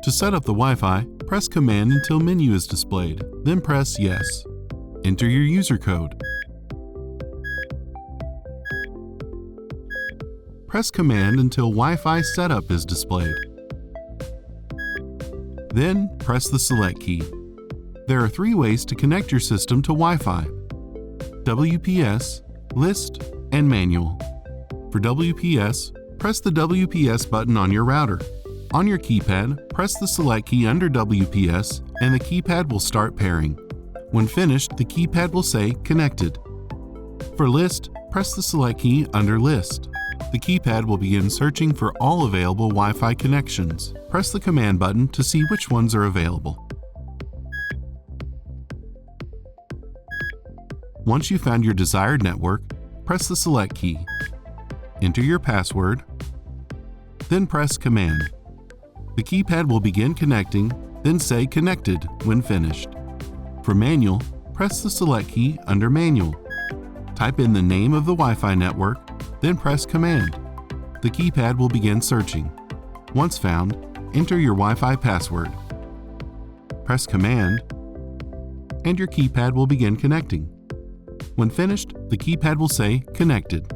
To set up the Wi-Fi, press Command until menu is displayed, then press Yes. Enter your user code. Press Command until Wi-Fi setup is displayed. Then press the Select key. There are 3 ways to connect your system to Wi-Fi: WPS, List, and Manual. For WPS, press the WPS button on your router. On your keypad, press the Select key under WPS and the keypad will start pairing. When finished, the keypad will say Connected. For List, press the Select key under List. The keypad will begin searching for all available Wi-Fi connections. Press the Command button to see which ones are available. Once you've found your desired network, press the Select key. Enter your password, then press Command. The keypad will begin connecting, then say Connected when finished. For Manual, press the Select key under Manual. Type in the name of the Wi-Fi network, then press Command. The keypad will begin searching. Once found, enter your Wi-Fi password. Press Command, and your keypad will begin connecting. When finished, the keypad will say Connected.